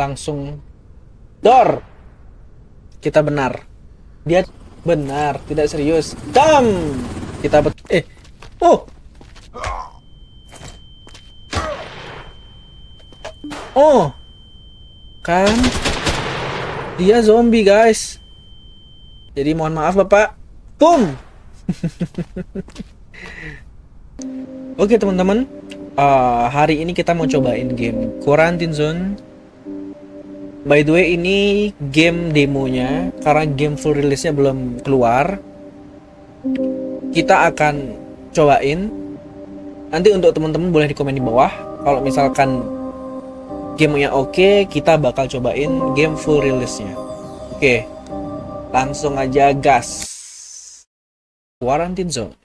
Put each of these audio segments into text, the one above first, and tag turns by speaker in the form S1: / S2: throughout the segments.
S1: langsung door. Kita benar. Dia benar, tidak serius. Kita oh. Oh. Kan dia zombie, guys. Jadi mohon maaf, Bapak. Boom. Oke, teman-teman. Hari ini kita mau cobain game Quarantine Zone. By the way, ini game demonya, karena game full release-nya belum keluar. Kita akan cobain. Nanti untuk teman-teman boleh di komen di bawah. Kalau misalkan gamenya oke, kita bakal cobain game full release-nya. Oke, langsung aja gas. Quarantine Zone.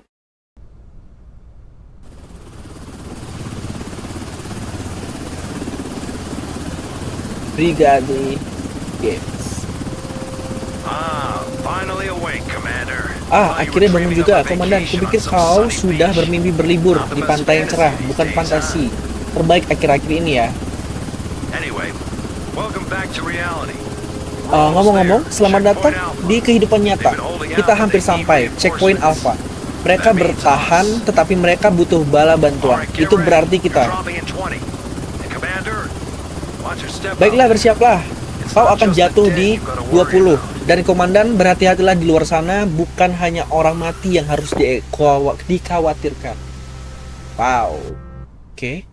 S1: Brigade Games.
S2: Finally awake, Commander.
S1: Akhirnya bangun juga, Komandan. Kupikir kau sudah bermimpi berlibur di pantai yang cerah, bukan fantasi. Terbaik akhir-akhir ini ya.
S2: Anyway, welcome back to reality.
S1: Ngomong-ngomong, selamat datang di kehidupan nyata. Kita hampir sampai checkpoint Alpha. Mereka bertahan, tetapi mereka butuh bala bantuan. Itu berarti kita. Baiklah, bersiaplah. Kau akan jatuh di 20. Dan Komandan, berhati-hatilah di luar sana. Bukan hanya orang mati yang harus dikhawatirkan. Wow. Oke.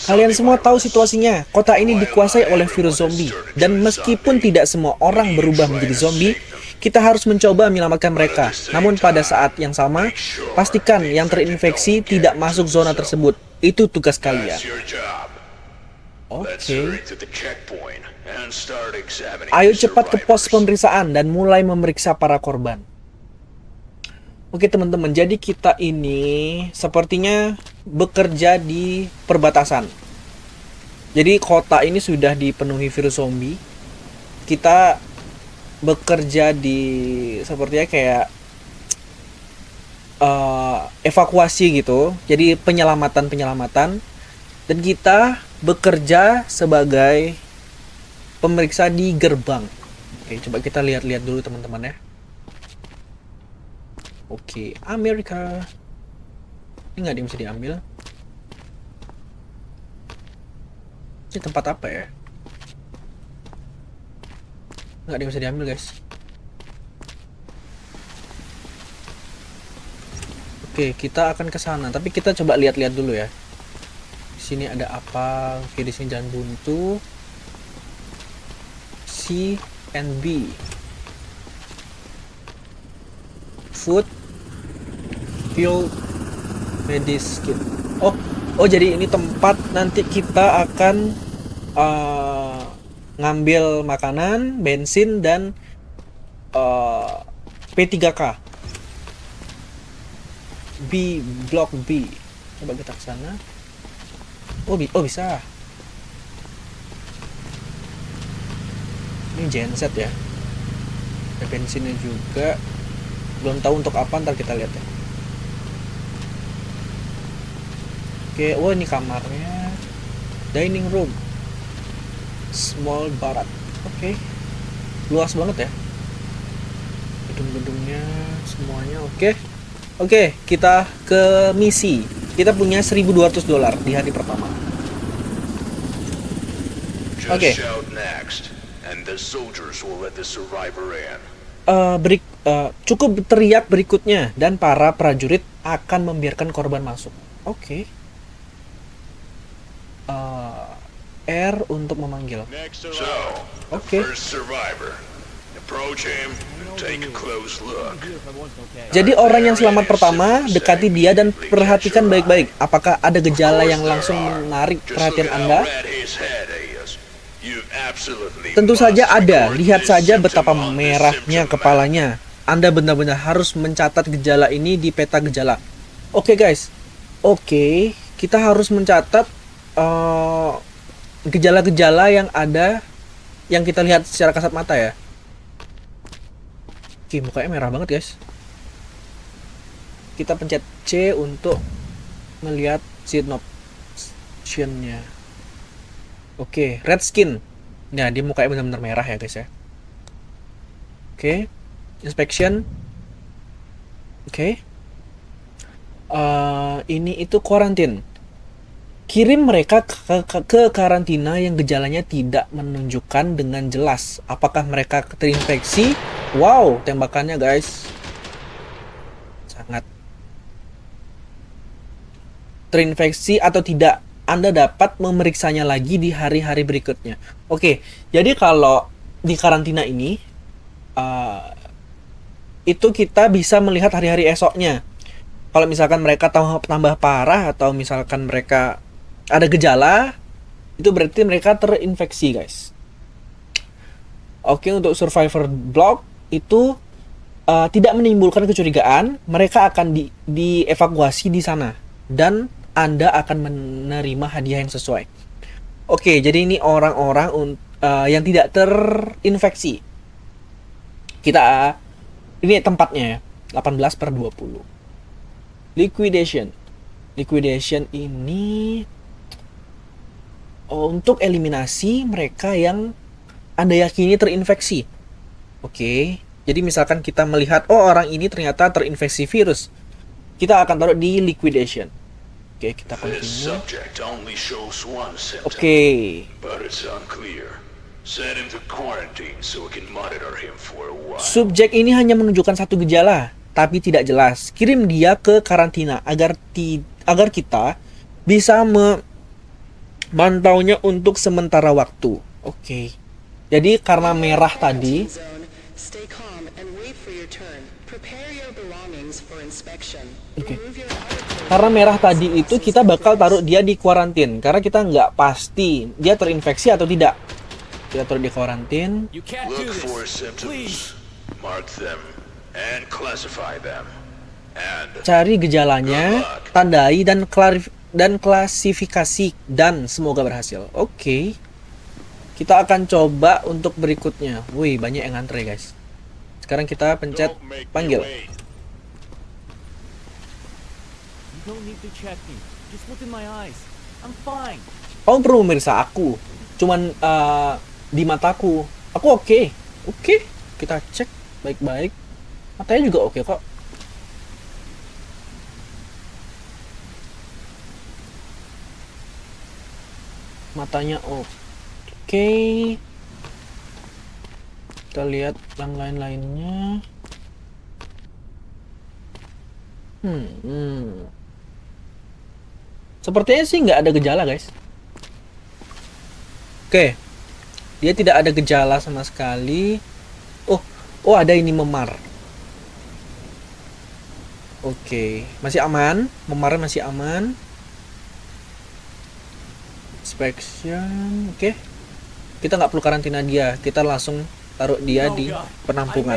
S1: Kalian semua tahu situasinya. Kota ini dikuasai oleh virus zombie. Dan meskipun tidak semua orang berubah menjadi zombie, kita harus mencoba menyelamatkan mereka. Namun pada saat yang sama, pastikan yang terinfeksi tidak masuk zona tersebut. Itu tugas kalian. Oke. Ayo cepat ke pos pemeriksaan dan mulai memeriksa para korban. Oke, teman-teman, jadi kita ini sepertinya bekerja di perbatasan. Jadi kota ini sudah dipenuhi virus zombie. Kita bekerja di sepertinya kayak evakuasi gitu. Jadi penyelamatan dan kita bekerja sebagai pemeriksa di gerbang. Oke, coba kita lihat-lihat dulu, teman-teman ya. Oke, Amerika. Ini nggak ada yang bisa diambil. Ini tempat apa ya? Nggak ada yang bisa diambil, guys. Oke, kita akan ke sana. Tapi kita coba lihat-lihat dulu ya. Di sini ada apa? Oke, di sini jalan buntu. C and B. Food, fuel, medicine. Oh, jadi ini tempat nanti kita akan ngambil makanan, bensin, dan P3K. Blok B. Coba kita ke sana. Oh, bisa. Ini genset ya. Ada bensinnya juga. Belum tahu untuk apa, ntar kita lihat ya. Oke, ini kamarnya. Dining room. Small barat. Oke. Luas banget ya. Gedung-gedungnya semuanya oke. Oke, kita ke misi. Kita punya $1.200 di hari pertama. Oke. Cukup teriak berikutnya dan para prajurit akan membiarkan korban masuk. Oke. R untuk memanggil. Oke. Jadi orang yang selamat pertama, dekati dia dan perhatikan baik-baik. Apakah ada gejala yang langsung menarik perhatian Anda? Tentu saja ada. Lihat saja betapa merahnya kepalanya. Anda benar-benar harus mencatat gejala ini di peta gejala. Oke, guys. Oke, kita harus mencatat gejala-gejala yang ada, yang kita lihat secara kasat mata ya. Oke, mukanya merah banget, guys. Kita pencet C untuk melihat synoptionnya. Oke, red skin. Nah, dia mukanya benar-benar merah ya guys ya. Oke, inspection. Oke. Ini itu quarantine. Kirim mereka ke karantina yang gejalanya tidak menunjukkan dengan jelas apakah mereka terinfeksi. Wow, tembakannya guys. Sangat terinfeksi atau tidak. Anda dapat memeriksanya lagi di hari-hari berikutnya. Oke, jadi kalau di karantina ini itu kita bisa melihat hari-hari esoknya. Kalau misalkan mereka tambah parah atau misalkan mereka ada gejala, itu berarti mereka terinfeksi, guys. Oke, untuk survivor block itu tidak menimbulkan kecurigaan, mereka akan dievakuasi di sana dan Anda akan menerima hadiah yang sesuai. Oke, jadi ini orang-orang yang tidak terinfeksi. Ini tempatnya ya, 18/20. Liquidation ini untuk eliminasi mereka yang Anda yakini terinfeksi. Oke, jadi misalkan kita melihat orang ini ternyata terinfeksi virus, kita akan taruh di liquidation. Oke, kita continue. Oke. Subjek ini hanya menunjukkan satu gejala, tapi tidak jelas. Kirim dia ke karantina agar kita bisa memantaunya untuk sementara waktu. Oke. Jadi karena merah tadi, karena merah tadi itu kita bakal taruh dia di kuarantin karena kita nggak pasti dia terinfeksi atau tidak. Kita taruh di kuarantin. Cari gejalanya, tandai dan klasifikasi dan semoga berhasil. Oke. Kita akan coba untuk berikutnya. Wih, banyak yang ngantre, guys. Sekarang kita pencet panggil. Kamu perlu memeriksa aku. Cuman di mataku. Aku oke. Oke, kita cek baik-baik. Matanya juga oke kok. Matanya oke. Kita lihat yang lain-lainnya. Sepertinya sih nggak ada gejala, guys. Oke. Dia tidak ada gejala sama sekali. Oh, ada ini memar. Oke, masih aman. Memarnya masih aman. Inspection. Oke. Kita nggak perlu karantina dia. Kita langsung taruh dia di penampungan.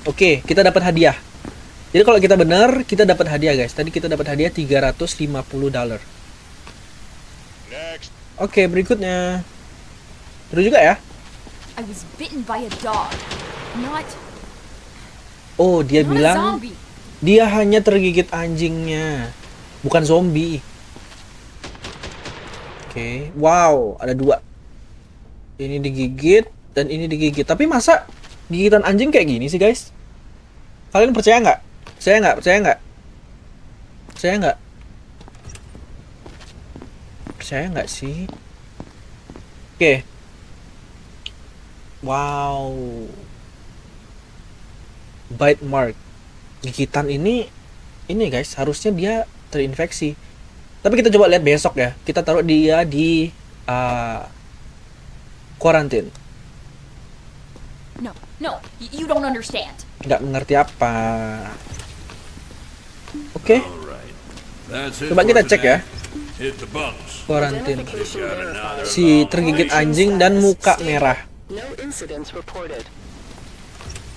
S1: Oke, kita dapat hadiah. Jadi kalau kita benar, kita dapat hadiah, guys. Tadi kita dapat hadiah $350. Oke, berikutnya. Terus juga ya.
S3: I was bitten by a dog.
S1: Oh, dia
S3: Not a
S1: bilang
S3: zombie.
S1: dia hanya tergigit anjingnya, bukan zombie. Oke, wow, ada dua. Ini digigit dan ini digigit. Tapi masa gigitan anjing kayak gini sih, guys? Kalian percaya nggak? Percaya nggak? Percaya nggak? Percaya nggak? Percaya nggak sih? Oke. Wow. Bite mark. Gigitan ini guys, harusnya dia terinfeksi. Tapi kita coba lihat besok ya. Kita taruh dia di quarantine.
S3: No, you don't understand.
S1: Nggak mengerti apa. Oke. Coba kita cek ya. Quarantine. Si tergigit anjing dan muka merah.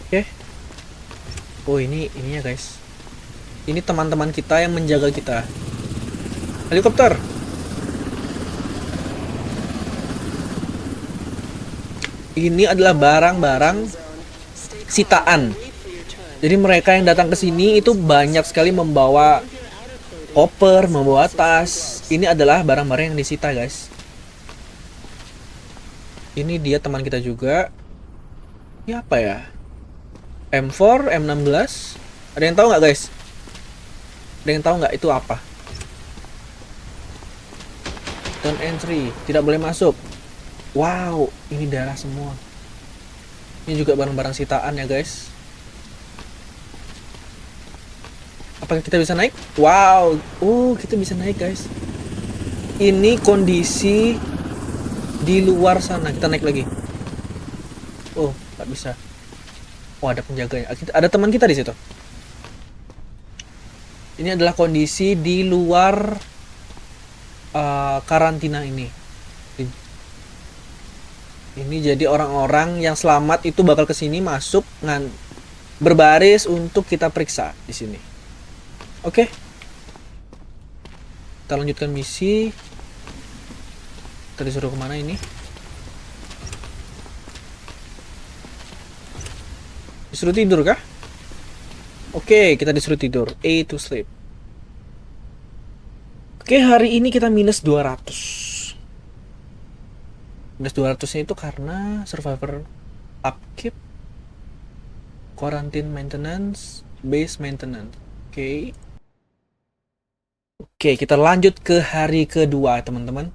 S1: Oke. Oh, ininya guys. Ini teman-teman kita yang menjaga kita. Helikopter. Ini adalah barang-barang sitaan. Jadi mereka yang datang ke sini itu banyak sekali membawa koper, membawa tas. Ini adalah barang-barang yang disita, guys. Ini dia teman kita juga. Ini apa ya? M4, M16. Ada yang tahu nggak, guys? Ada yang tahu nggak itu apa? Don't entry, tidak boleh masuk. Wow, ini darah semua. Ini juga barang-barang sitaan ya, guys. Apakah kita bisa naik? Wow, kita bisa naik, guys. Ini kondisi di luar sana. Kita naik lagi. Oh, nggak bisa. Oh, ada penjaganya. Ada teman kita di situ. Ini adalah kondisi di luar karantina ini. Ini jadi orang-orang yang selamat itu bakal kesini masuk berbaris untuk kita periksa di sini. Oke. Kita lanjutkan misi. Kita disuruh kemana ini? Disuruh tidur kah? Oke, kita disuruh tidur. A to sleep. Oke, hari ini kita minus 200. Minus 200-nya itu karena survivor upkeep, quarantine maintenance, base maintenance. Oke. Oke, kita lanjut ke hari kedua, teman-teman.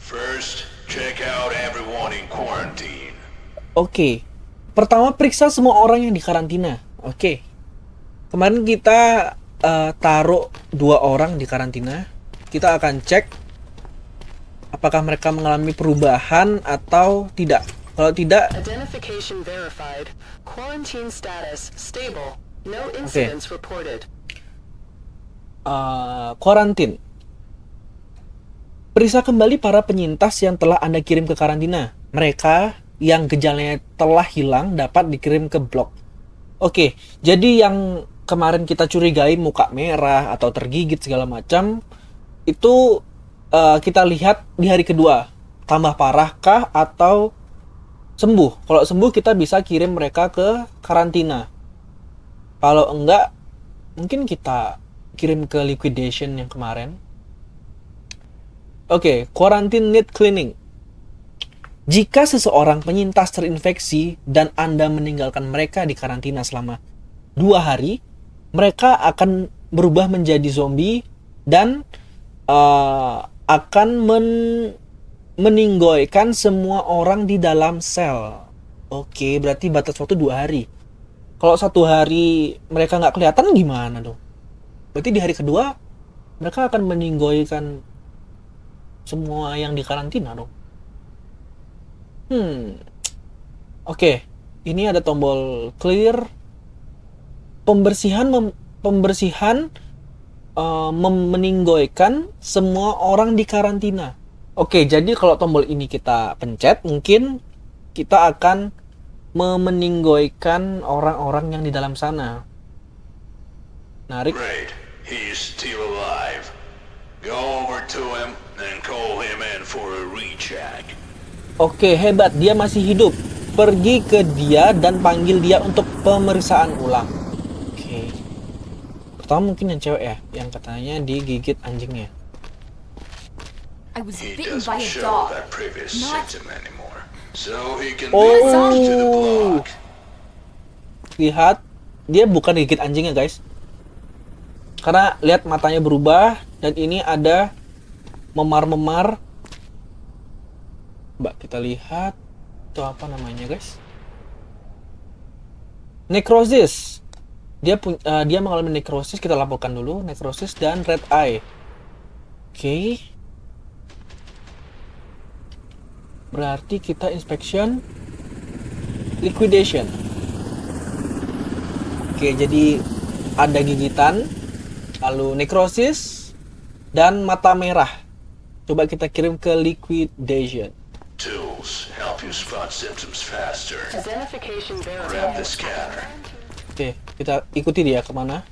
S2: First, check out everyone in quarantine.
S1: Oke. Pertama, periksa semua orang yang di karantina. Oke. Kemarin kita taruh 2 orang di karantina. Kita akan cek apakah mereka mengalami perubahan atau tidak. Kalau tidak,
S4: Identification verified. Quarantine status stable. No incidents reported.
S1: Quarantine. Periksa kembali para penyintas yang telah Anda kirim ke karantina. Mereka yang gejalanya telah hilang dapat dikirim ke blok. Oke, jadi yang kemarin kita curigai muka merah atau tergigit segala macam, itu kita lihat di hari kedua. Tambah parahkah atau sembuh? Kalau sembuh kita bisa kirim mereka ke karantina. Kalau enggak, mungkin kita kirim ke liquidation yang kemarin. Oke, quarantine need cleaning. Jika seseorang penyintas terinfeksi dan Anda meninggalkan mereka di karantina selama 2 hari, mereka akan berubah menjadi zombie dan akan meninggoykan semua orang di dalam sel. Oke, berarti batas waktu 2 hari. Kalau 1 hari mereka nggak kelihatan gimana dong? Berarti di hari kedua mereka akan meninggoykan semua yang di karantina dong. Oke, ini ada tombol clear. Pembersihan meninggoykan semua orang di karantina. Oke, jadi kalau tombol ini kita pencet, mungkin kita akan meninggoykan orang-orang yang di dalam sana. Narik.
S2: Great, he's still alive. Go over to him and call him in for a recheck.
S1: Oke, hebat, dia masih hidup. Pergi ke dia dan panggil dia untuk pemeriksaan ulang. Oke. Pertama mungkin yang cewek ya, yang katanya digigit anjingnya.
S3: I was
S2: He
S3: bitten
S2: doesn't
S3: by a
S2: show
S3: dog.
S2: that previous
S3: Not-
S2: symptom anymore, so he can
S1: Oh.
S2: be moved to the block.
S1: Lihat, dia bukan digigit anjingnya, guys. Karena lihat matanya berubah dan ini ada memar-memar. Mbak, kita lihat itu apa namanya, guys? Necrosis. Dia mengalami necrosis, kita laporkan dulu necrosis dan red eye. Oke. Berarti kita inspection liquidation. Oke, jadi ada gigitan, lalu necrosis dan mata merah. Coba kita kirim ke liquidation.
S2: Tools help you spot symptoms faster.
S4: Identification
S2: Grab
S4: verified.
S2: the scanner.
S1: Oke, kita ikuti dia kemana?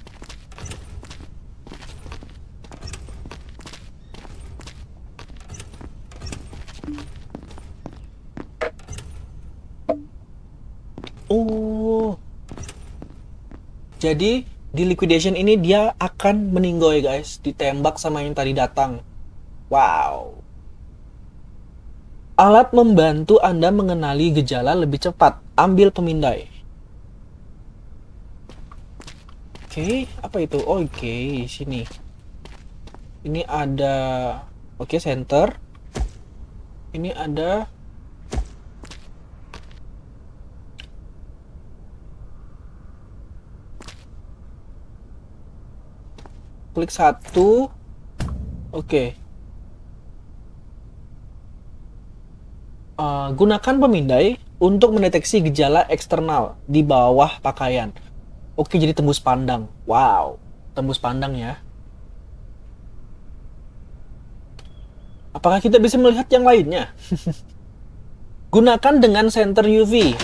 S1: Oh, Jadi di liquidation ini dia akan meninggoy guys, ditembak sama yang tadi datang. Wow. Alat membantu Anda mengenali gejala lebih cepat. Ambil pemindai. Oke, apa itu? Oke, sini. Ini ada oke, center. Ini ada klik satu. Oke. Gunakan pemindai untuk mendeteksi gejala eksternal di bawah pakaian. Oke, jadi tembus pandang. Wow, tembus pandang ya. Apakah kita bisa melihat yang lainnya? Gunakan dengan senter UV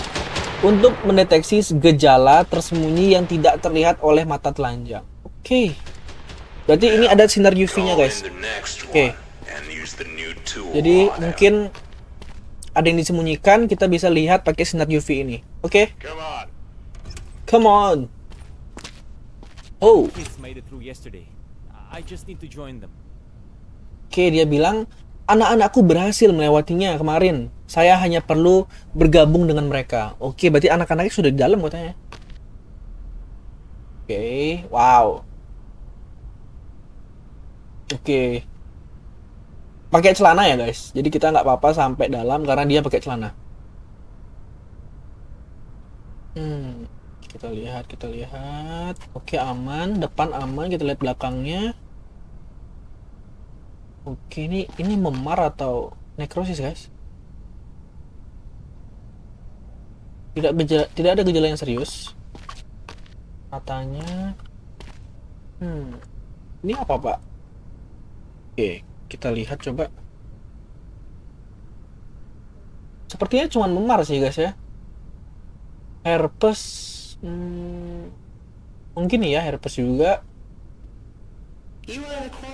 S1: untuk mendeteksi gejala tersembunyi yang tidak terlihat oleh mata telanjang. Oke. Berarti ini ada sinar UV-nya, guys. Oke. Jadi mungkin ada yang disembunyikan, kita bisa lihat pakai sinar UV ini. Oke. Come on. Oh. Oke, dia bilang, anak-anakku berhasil melewatinya kemarin. Saya hanya perlu bergabung dengan mereka. Oke, berarti anak-anaknya sudah di dalam katanya. Oke, wow. Oke. Pakai celana ya guys. Jadi kita nggak apa-apa sampai dalam karena dia pakai celana. Kita lihat. Oke, aman. Depan aman. Kita lihat belakangnya. Oke, ini memar atau nekrosis guys? Tidak ada gejala yang serius. Matanya. Ini apa pak? Oke, kita lihat coba. Sepertinya cuma memar sih guys ya. Herpes, mungkin ya herpes juga.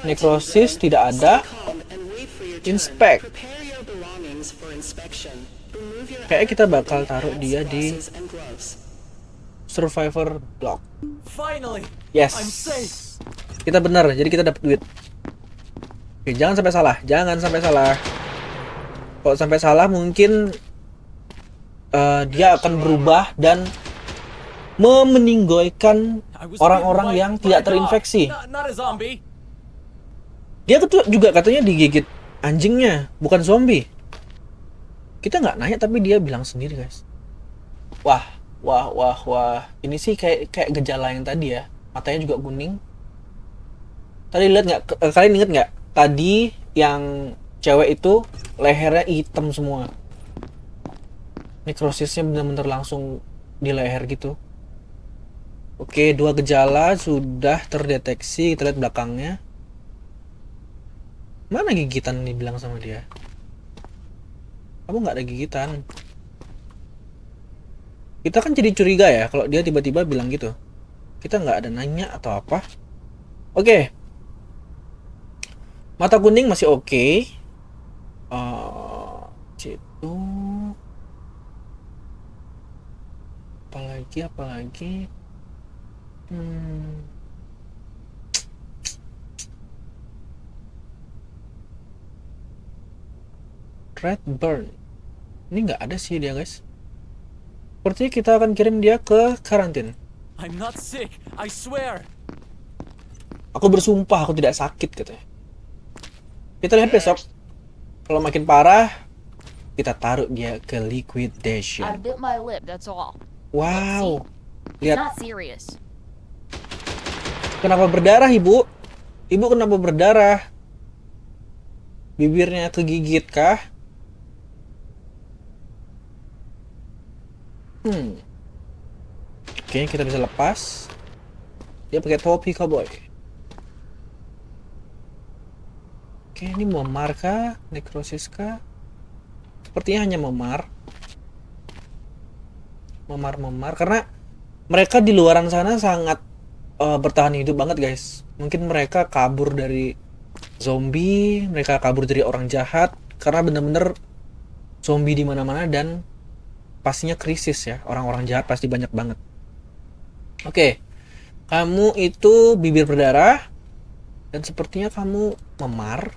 S1: Nekrosis tidak ada. Inspect. Kayaknya kita bakal taruh dia di survivor block. Yes. Kita benar, jadi kita dapat duit. Oke, jangan sampai salah. Kalau sampai salah mungkin dia akan berubah dan meninggoykan orang-orang yang tidak terinfeksi. Dia juga katanya digigit anjingnya, bukan zombie. Kita nggak nanya tapi dia bilang sendiri guys. Wah. Ini sih kayak gejala yang tadi ya. Matanya juga kuning. Tadi lihat nggak? Kalian inget nggak? Tadi yang cewek itu lehernya hitam semua. Nekrosisnya benar-benar langsung di leher gitu. Oke, 2 gejala sudah terdeteksi. Kita lihat belakangnya. Mana gigitan nih bilang sama dia? Kamu nggak ada gigitan. Kita kan jadi curiga ya kalau dia tiba-tiba bilang gitu. Kita nggak ada nanya atau apa. Oke. Mata kuning masih oke. Situ. Apalagi. Red burn. Ini nggak ada sih dia guys. Sepertinya kita akan kirim dia ke karantin.
S5: I'm not sick, I swear.
S1: Aku bersumpah aku tidak sakit katanya. Kita lihat besok. Kalau makin parah, kita taruh dia ke liquidation.
S3: I bit my lip, that's all.
S1: Wow.
S3: It's
S1: Lihat.
S3: not serious.
S1: Kenapa berdarah ibu? Ibu kenapa berdarah? Bibirnya kegigit kah? Oke, kita bisa lepas. Dia pakai topi cowboy. Oke, ini memar kah? Nekrosis kah? Sepertinya hanya memar. Memar karena mereka di luaran sana sangat bertahan hidup banget guys. Mungkin mereka kabur dari zombie, mereka kabur dari orang jahat karena bener-bener zombie di mana-mana dan pastinya krisis ya. Orang-orang jahat pasti banyak banget. Oke. Kamu itu bibir berdarah dan sepertinya kamu memar.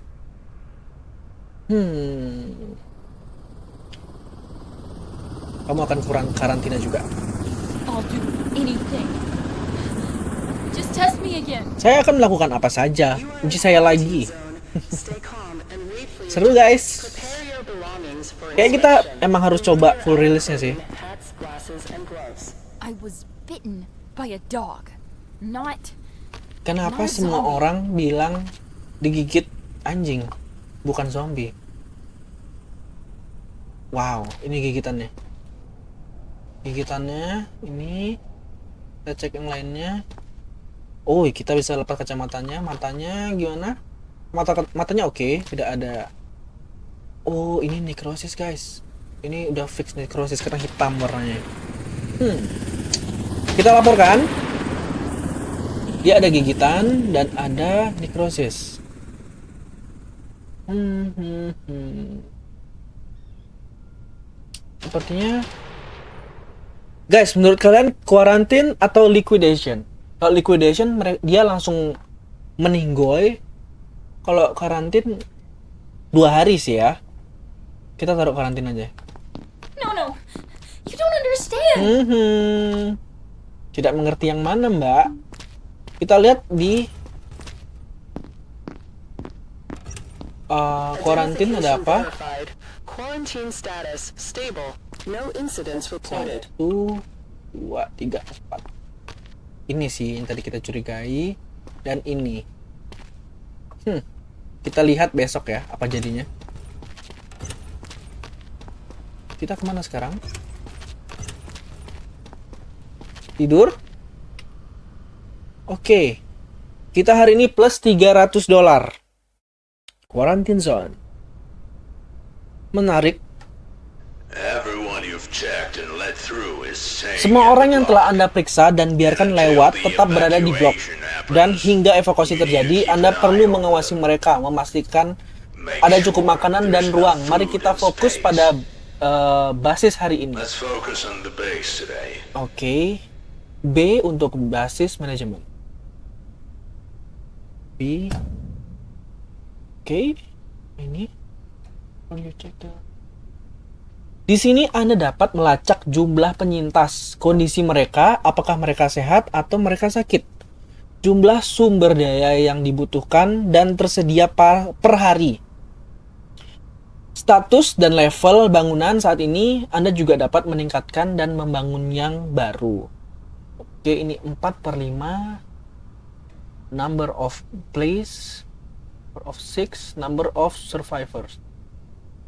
S1: Kamu akan kurang karantina juga.
S3: I'll do anything. Just test me again.
S1: Saya akan melakukan apa saja. Uji saya lagi.
S4: Stay calm and wait for
S1: Seru guys.
S4: Prepare your belongings for
S1: Kayak kita
S4: inspection.
S1: emang harus coba full release-nya sih.
S4: Hats, glasses, and gloves.
S3: I was bitten by a dog. Not
S1: Kenapa
S3: Not
S1: semua
S3: zombie.
S1: orang bilang digigit anjing, bukan zombie? Wow, ini gigitannya. Gigitannya ini. Kita cek yang lainnya. Oh, kita bisa lepas kacamatanya. Matanya gimana? Matanya oke, tidak ada. Oh, ini necrosis guys. Ini udah fix necrosis karena hitam warnanya. Kita laporkan. Dia ada gigitan dan ada necrosis. Sepertinya, guys, menurut kalian quarantine atau liquidation? Kalau liquidation dia langsung meninggoy. Kalau karantin 2 hari sih ya. Kita taruh karantin aja.
S3: No. You don't understand.
S1: Tidak mengerti yang mana, Mbak. Kita lihat di quarantine ada apa?
S4: Verified. Quarantine status stable. No incidents reported.
S1: 1, 2, 3, 4. Ini sih yang tadi kita curigai. Dan ini. Kita lihat besok ya apa jadinya. Kita kemana sekarang? Tidur? Oke. Kita hari ini plus $300. Quarantine zone. Menarik.
S2: Everyone you've checked and let through is sane.
S1: Semua orang yang telah Anda periksa dan biarkan lewat tetap berada di blok. Dan hingga evakuasi terjadi, Anda perlu mengawasi mereka, memastikan ada cukup makanan dan ruang. Mari kita fokus pada basis hari ini.
S2: Let's focus on the base today.
S1: Oke. B untuk basis manajemen. B. Oke. Ini. Di sini Anda dapat melacak jumlah penyintas, kondisi mereka, apakah mereka sehat atau mereka sakit, jumlah sumber daya yang dibutuhkan dan tersedia per hari, status dan level bangunan saat ini. Anda juga dapat meningkatkan dan membangun yang baru. Oke, ini 4/5. Number of place, number of 6, number of survivors.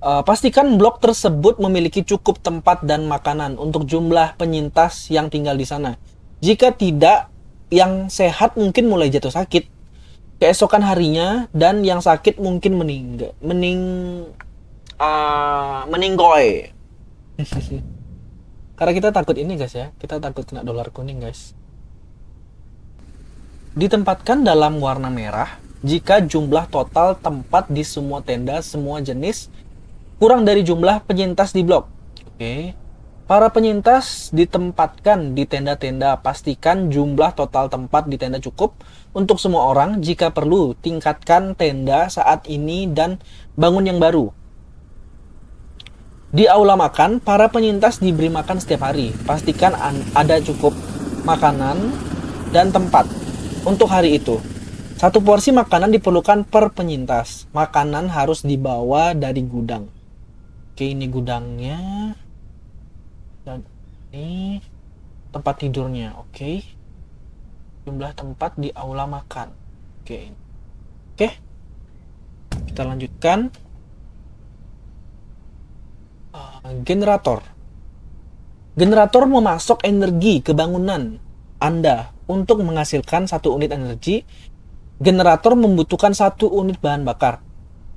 S1: Pastikan blok tersebut memiliki cukup tempat dan makanan untuk jumlah penyintas yang tinggal di sana. Jika tidak, yang sehat mungkin mulai jatuh sakit keesokan harinya dan yang sakit mungkin meninggoy. Karena kita takut ini guys ya, kita takut kena dolar kuning guys. Ditempatkan dalam warna merah jika jumlah total tempat di semua tenda semua jenis kurang dari jumlah penyintas di blok. Oke. Para penyintas ditempatkan di tenda-tenda. Pastikan jumlah total tempat di tenda cukup untuk semua orang. Jika perlu, tingkatkan tenda saat ini dan bangun yang baru. Di aula makan, para penyintas diberi makan setiap hari. Pastikan ada cukup makanan dan tempat untuk hari itu. 1 porsi makanan diperlukan per penyintas. Makanan harus dibawa dari gudang. Oke, ini gudangnya. Dan ini tempat tidurnya. Oke. Jumlah tempat di aula makan. Oke. Oke. Kita lanjutkan. Generator. Generator memasok energi ke bangunan Anda untuk menghasilkan 1 unit energi. Generator membutuhkan 1 unit bahan bakar.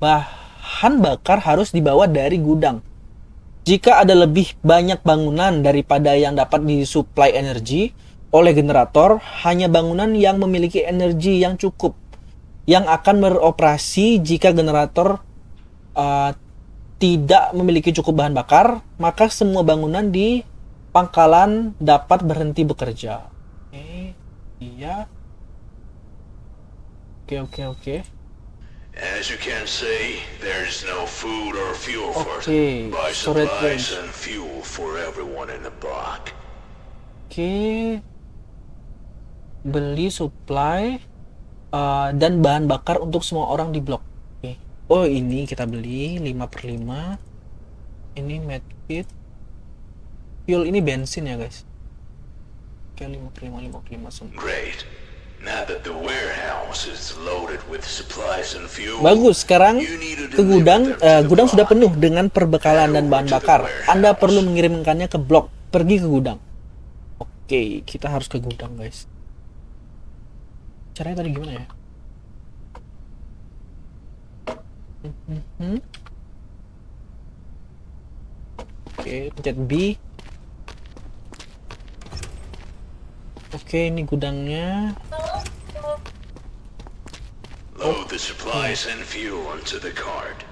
S1: Bahan bakar harus dibawa dari gudang. Jika ada lebih banyak bangunan daripada yang dapat disuplai energi oleh generator, hanya bangunan yang memiliki energi yang cukup yang akan beroperasi. Jika generator tidak memiliki cukup bahan bakar, maka semua bangunan di pangkalan dapat berhenti bekerja. Oke. Iya. Oke.
S2: As you can see, there's no food or fuel for us.
S1: Okay,
S2: Buy
S1: storage
S2: supplies
S1: range.
S2: and fuel for everyone in the block.
S1: Oke. Beli supply dan bahan bakar untuk semua orang di blok. Oke. Oh, ini kita beli 5/5. Ini medkit. Fuel ini bensin ya, guys. Oke, 5/5 semua.
S2: Great. Now that the warehouse is loaded with supplies and fuel,
S1: Bagus, sekarang
S2: you need to
S1: ke gudang,
S2: deliver them to the
S1: gudang sudah
S2: block.
S1: penuh dengan perbekalan dan bahan bakar. Anda perlu mengirimkannya ke blok, pergi ke gudang. Oke, kita harus ke gudang, guys. Caranya tadi gimana ya? Oke, pencet B. Oke, ini gudangnya.
S2: Load the supplies and fuel onto the cart.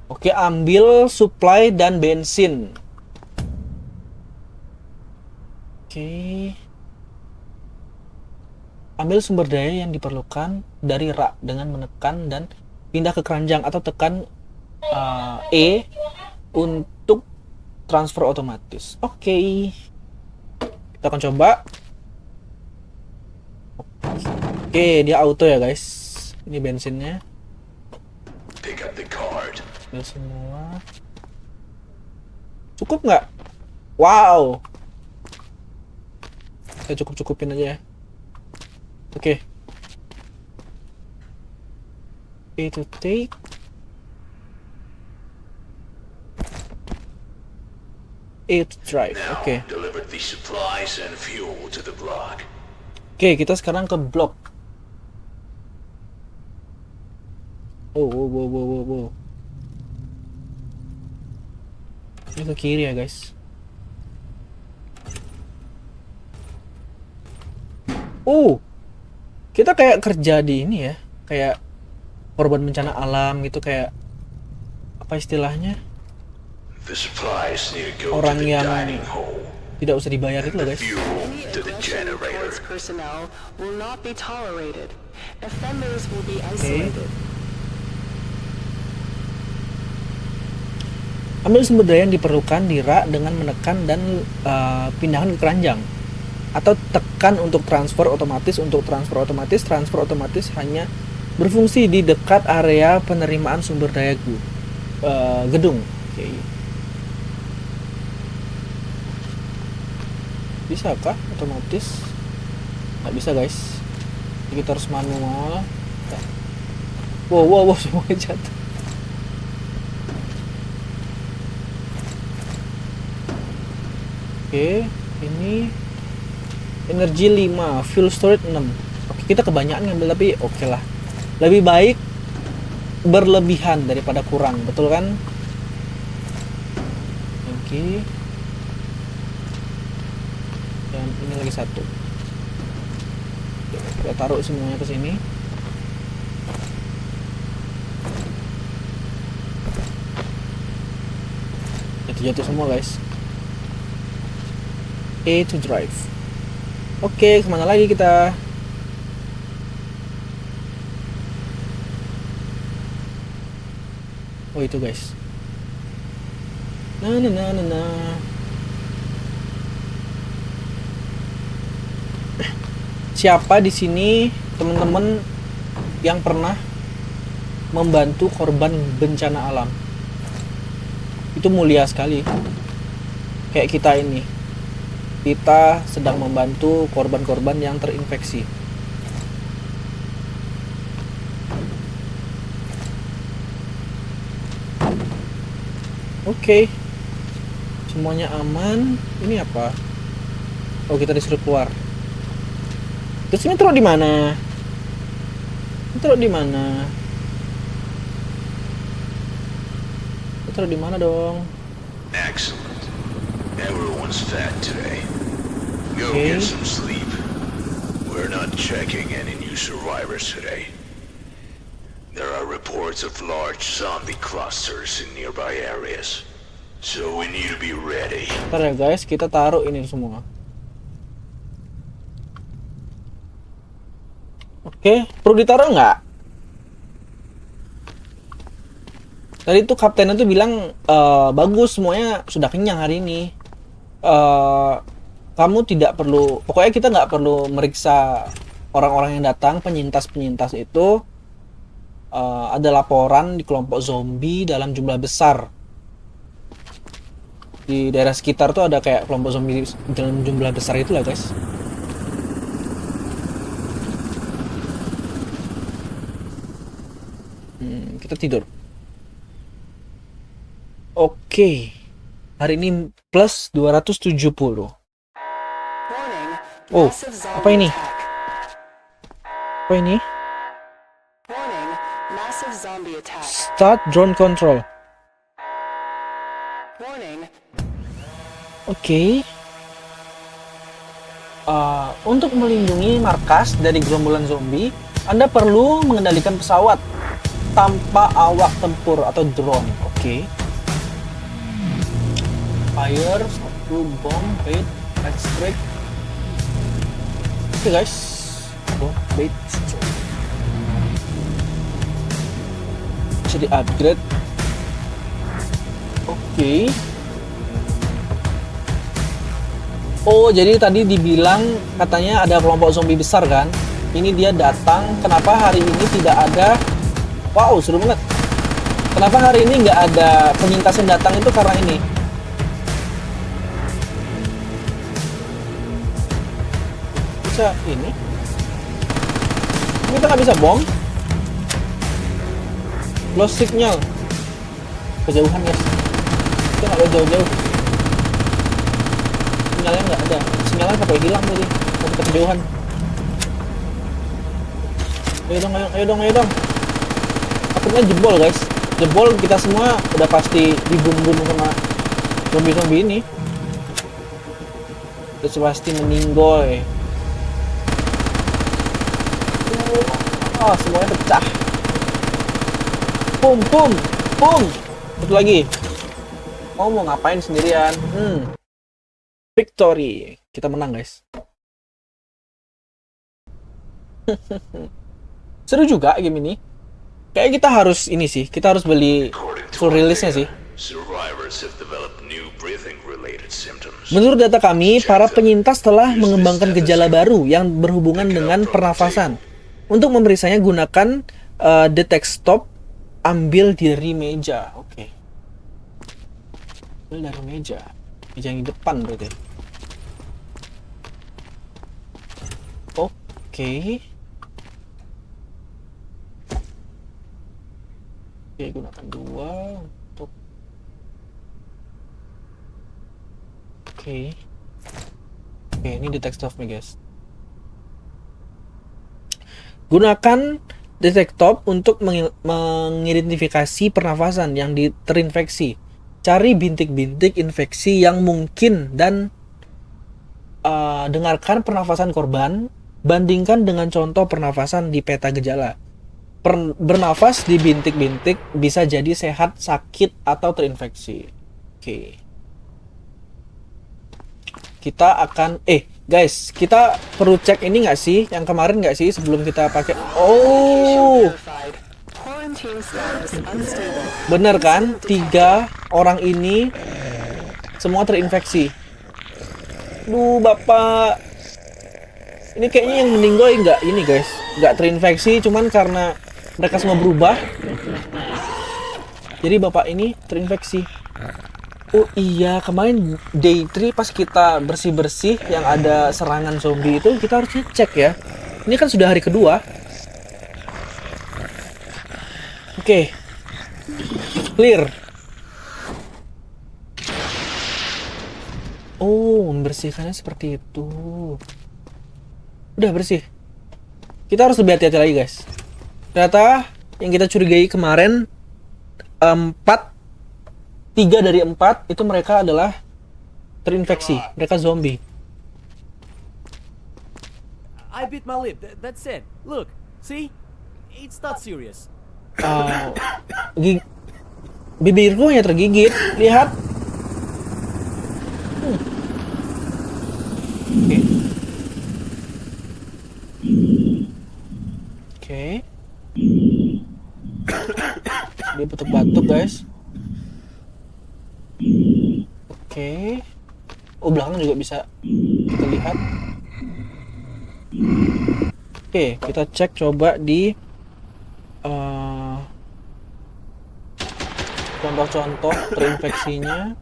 S1: Oke, ambil supply dan bensin. Oke. Ambil sumber daya yang diperlukan dari rak dengan menekan dan pindah ke keranjang atau tekan E untuk transfer otomatis. Oke. Kita akan coba. Oke, dia auto ya, guys. Ini bensinnya.
S2: Pick up the cart.
S1: Ambil semua. Cukup nggak? Wow. Kita cukupin aja ya. Oke. Itu take. Itu drive.
S2: Now,
S1: Oke.
S2: deliver the supplies and fuel to the block.
S1: Oke, kita sekarang ke blok. Oh, wow. Ini ke kiri ya, guys. Kita kayak kerja di ini ya, kayak korban bencana alam gitu, kayak apa istilahnya?
S2: The supplies need to go
S1: Orang
S2: to the
S1: yang
S2: dining hall.
S1: tidak usah dibayar itu loh,
S2: The
S1: guys.
S2: fuel
S4: Any
S2: to the
S4: aggression
S2: generator.
S4: towards personnel will not be tolerated. Offenders will be isolated.
S1: Ambil sumber daya yang diperlukan di rak dengan menekan dan pindahkan ke keranjang. Atau tekan untuk transfer otomatis. Untuk transfer otomatis hanya berfungsi di dekat area penerimaan sumber daya gedung. Oke. Bisakah otomatis? Nggak bisa, guys. Jadi kita harus manual. Wow, semuanya jatuh. Oke, ini energi 5, fuel storage 6. Oke, kita kebanyakan ngambil, tapi oke lah. Lebih baik berlebihan daripada kurang, betul kan? Oke. Dan ini lagi satu. Oke, kita taruh semuanya ke sini. Jatuh semua, guys. A to drive. Oke, kemana lagi kita? Oh, itu, guys. Nah. Siapa di sini teman-teman yang pernah membantu korban bencana alam? Itu mulia sekali. Kayak kita ini. Kita sedang membantu korban-korban yang terinfeksi. Oke. Semuanya aman. Ini apa? Oh, kita disuruh keluar. Terus ini taruh di mana? Taruh di mana? Taruh di mana dong?
S2: Excellent. Everyone's fed today. Go
S1: Okay.
S2: get some sleep. We're not checking any new survivors today. There are reports of large zombie clusters in nearby areas. So we need to be ready.
S1: Ntar ya, guys, kita taruh ini semua. Oke, perlu ditaruh nggak? Tadi tuh kaptennya tuh bilang bagus, semuanya sudah kenyang hari ini. Eh, kamu tidak perlu, pokoknya kita nggak perlu meriksa orang-orang yang datang, penyintas-penyintas itu. Ada laporan di kelompok zombie dalam jumlah besar. Di daerah sekitar tuh ada kayak kelompok zombie dalam jumlah besar itu lah guys. Kita tidur. Oke. Hari ini plus 270.
S4: Warning.
S1: Oh,
S4: Massive
S1: apa
S4: zombie
S1: ini?
S4: attack.
S1: Apa ini?
S4: Warning. Massive zombie attack.
S1: Start drone control.
S4: Warning.
S1: Oke. Untuk melindungi markas dari gerombolan zombie, Anda perlu mengendalikan pesawat tanpa awak tempur atau drone. Oke. Fire, satu bom, bait, extract. Oke guys. Bom, bait, strike. Bisa di upgrade. Oke. Oh, jadi tadi dibilang katanya ada kelompok zombie besar kan? Ini dia datang. Kenapa hari ini tidak ada? Wow, seru banget. Kenapa hari ini nggak ada penyintas yang datang itu karena ini. Bisa ini? Kita nggak bisa bom. Lost signal. Kejauhan guys. Kita nggak boleh jauh-jauh. Sinyalnya nggak ada. Sinyalnya sampai hilang tadi. Sampai kejauhan. Ayo dong. Akhirnya jebol guys. Jebol, kita semua udah pasti dibumbung sama zombie-zombie ini. Udah pasti meninggoy. Semuanya pecah. Pum. Satu lagi. Mau ngapain sendirian? Victory. Kita menang guys. Seru juga game ini. Kayak kita harus ini sih. Kita harus beli full release-nya sih.
S2: Survivors have developed new breathing-related symptoms.
S1: Menurut data kami, para penyintas telah mengembangkan gejala baru yang berhubungan dengan pernafasan. Untuk memeriksanya, gunakan detect stop, ambil dari meja. Oke. Ambil dari meja. Meja yang di depan berarti. Oke. Oke, gunakan 2 untuk. Oke, ini detect stop nih guys. Gunakan detect stop untuk mengidentifikasi pernafasan yang terinfeksi. Cari bintik-bintik infeksi yang mungkin dan dengarkan pernafasan korban. Bandingkan dengan contoh pernafasan di peta gejala. Bernafas di bintik-bintik bisa jadi sehat, sakit, atau terinfeksi. Oke. Kita akan guys, kita perlu cek ini nggak sih? Yang kemarin nggak sih sebelum kita pakai? Oh,
S4: Quarantine status unstable.
S1: bener kan? 3 orang ini semua terinfeksi. Duh, Bapak. Ini kayaknya yang meninggal nggak ini guys, nggak terinfeksi, cuman karena mereka semua berubah. Jadi Bapak ini terinfeksi. Oh iya, kemarin day 3 pas kita bersih-bersih yang ada serangan zombie itu, kita harusnya cek ya. Ini kan sudah hari kedua. Oke. Clear. Oh, membersihkannya seperti itu. Udah bersih. Kita harus lebih hati-hati lagi guys. Ternyata yang kita curigai kemarin 3 dari 4 itu mereka adalah terinfeksi. Mereka zombie.
S5: I bit my lip. That's it. Look, see? It's not serious.
S1: Bibirku hanya tergigit. Lihat. Oke. Dia batuk-batuk guys. Oke. Oh, belakang juga bisa kita lihat. Oke, kita cek coba di contoh-contoh terinfeksinya.